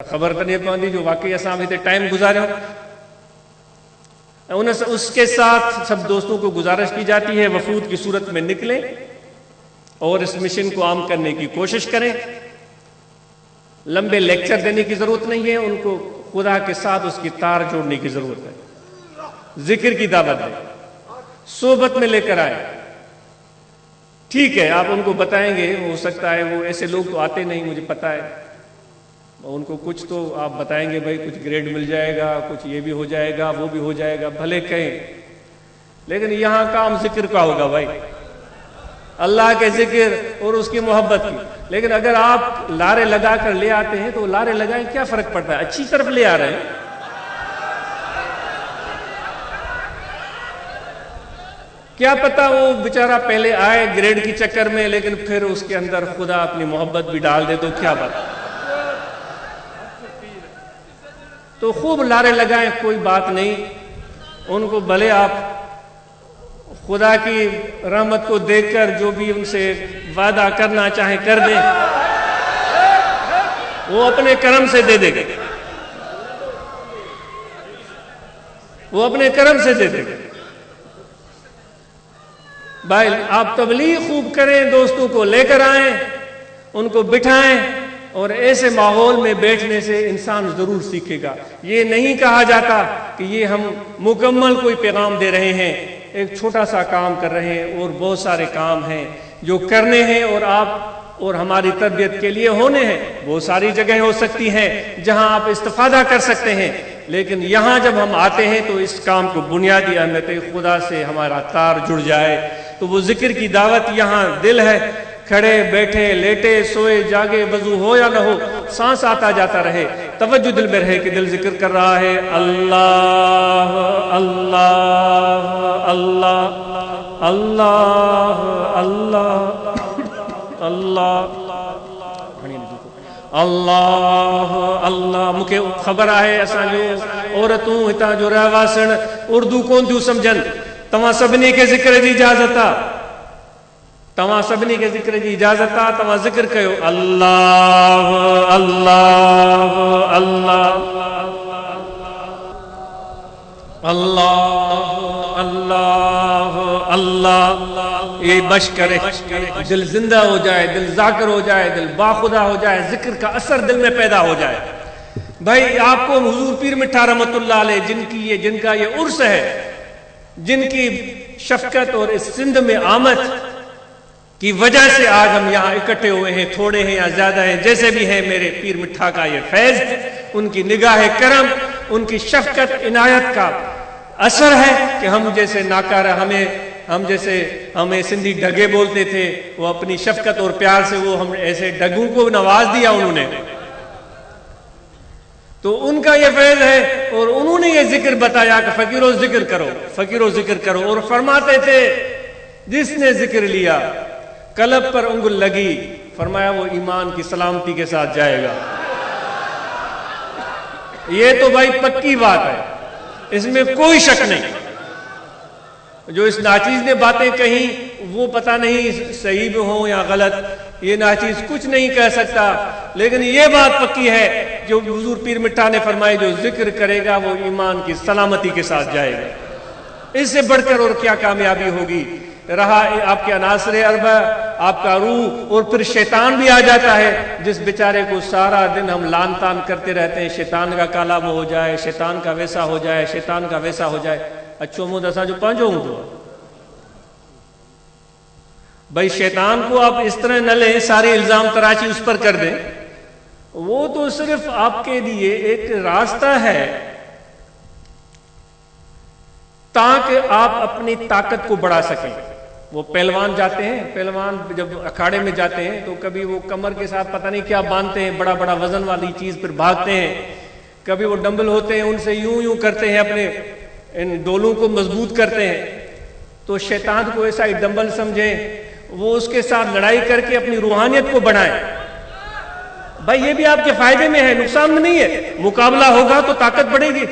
खबर तो नहीं पवंदी जो वाकई असां हिते टाइम गुजारियो। उसके साथ सब दोस्तों को गुजारिश की जाती है वफूद की सूरत में निकलें और इस मिशन को आम करने की कोशिश करें। लंबे लेक्चर देने की जरूरत नहीं है, उनको खुदा के साथ उसकी तार जोड़ने की जरूरत है। जिक्र की दावत है, सोबत में लेकर आए। ठीक है, आप उनको बताएंगे, हो सकता है वो ऐसे लोग तो आते नहीं, मुझे पता है। उनको कुछ तो आप बताएंगे, भाई कुछ ग्रेड मिल जाएगा, कुछ ये भी हो जाएगा, वो भी हो जाएगा, भले कहें, लेकिन यहां काम जिक्र का होगा भाई, अल्लाह के जिक्र और उसकी मोहब्बत की। लेकिन अगर आप लारे लगा कर ले आते हैं तो लारे लगाए क्या फर्क पड़ता है, अच्छी तरफ ले आ रहे हैं। क्या पता वो बेचारा पहले आए ग्रेड की चक्कर में, लेकिन फिर उसके अंदर खुदा अपनी मोहब्बत भी डाल दे तो क्या बात। तो खूब लारे लगाएं, कोई बात नहीं। उनको भले आप खुदा की रहमत को देखकर जो भी उनसे वादा करना चाहे कर दें, वो अपने करम से दे देंगे, वो अपने करम से दे देंगे। भाई आप तबलीग खूब करें, दोस्तों को लेकर आएं, उनको बिठाएं, और ऐसे माहौल में बैठने से इंसान जरूर सीखेगा। ये नहीं कहा जाता कि ये हम मुकम्मल कोई पैगाम दे रहे हैं, एक छोटा सा काम कर रहे हैं, और बहुत सारे काम हैं जो करने हैं और आप और हमारी तरबियत के लिए होने हैं। बहुत सारी जगह हो सकती हैं जहां आप इस्तिफादा कर सकते हैं, लेकिन यहां जब हम आते हैं तो इस काम को बुनियादी अहमियत खुदा से हमारा तार जुड़ जाए। तो वो जिक्र की दावत यहाँ दिल है, खड़े बैठे लेटे सोए जागे, वजू हो या ना हो, सांस आता जाता रहे, तवज्जो दिल में रहे कि दिल जिक्र कर रहा है अल्लाह अल्लाह अल्लाह अल्लाह अल्लाह अल्लाह अल्लाह अल्लाह। मूंखे ख़बर आहे असांजो औरतूं हितां जो रहवासण उर्दू कोन थियूं सम्झनि, तव्हां सभिनी खे ज़िक्र जी इजाज़त आहे, तव्हां सभिनी खे ज़िक्र जी इजाज़त आहे। तव्हां ज़िक्र कयो अल्लाह अल्लाह अल्लाह अल्लाह अल्लाह अल्लाह। ये बश करे, दिल जिंदा हो जाए, दिल जाकिर हो जाए, दिल बाखुदा हो जाए, जिक्र का असर दिल में पैदा हो जाए। भाई आपको हुजूर पीर मिठा रहमतुल्लाह अलैह जिनका ये उर्स है, जिनकी शफकत और इस सिंध में आमद की वजह से आज हम यहाँ इकट्ठे हुए हैं, थोड़े हैं या ज्यादा हैं, जैसे भी है, मेरे पीर मिठा का ये फैज, उनकी निगाह करम, उनकी शफकत इनायत का असर है कि हम जैसे नाकारा, हमें सिंधी ढगे बोलते थे, वो अपनी शफकत और प्यार से वो हम ऐसे ढगों को नवाज दिया उन्होंने। तो उनका ये फैज है, और उन्होंने ये जिक्र बताया कि फकीरों जिक्र करो, फकीरों जिक्र करो, और फरमाते थे जिसने जिक्र लिया कलब पर उंगल लगी, फरमाया वो ईमान की सलामती के साथ जाएगा। ये तो भाई पक्की बात है, इसमें कोई शक नहीं। जो इस नाचीज ने बातें कही वो पता नहीं सही में हो या गलत, ये नाचीज कुछ नहीं कह सकता, लेकिन ये बात पक्की है जो हुजूर पीर मिठा ने फरमाई, जो जिक्र करेगा वो ईमान की सलामती के साथ जाएगा। इससे बढ़कर और क्या कामयाबी होगी। रहा आपके अनासरे अरबा, आपका रूह, और फिर शैतान भी आ जाता है, जिस बेचारे को सारा दिन हम लान तान करते रहते हैं, शैतान का काला मुंह हो जाए, शैतान का वैसा हो जाए, शैतान का वैसा हो जाए। अच्छो मुंह दसा जो पांचो मुंह, भाई शैतान को आप इस तरह न लें, सारे इल्जाम तराशी उस पर कर दें। वो तो सिर्फ आपके लिए एक रास्ता है ताकि आप अपनी ताकत को बढ़ा सकें। वो पहलवान जाते हैं, पहलवान जब अखाड़े में जाते हैं तो कभी वो कमर के साथ पता नहीं क्या बांधते हैं, बड़ा बड़ा वजन वाली चीज, फिर भागते हैं। कभी वो डंबल होते हैं, उनसे यूं यूं करते हैं, अपने इन डोलों को मजबूत करते हैं। तो शैतान को ऐसा ही डंबल समझे, वो उसके साथ लड़ाई करके अपनी रूहानियत को बढ़ाए। भाई ये भी आपके फायदे में है, नुकसान में नहीं है। मुकाबला होगा तो ताकत बढ़ेगी,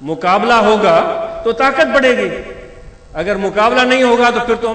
मुकाबला होगा तो ताकत बढ़ेगी। अगर मुकाबला नहीं होगा तो फिर तो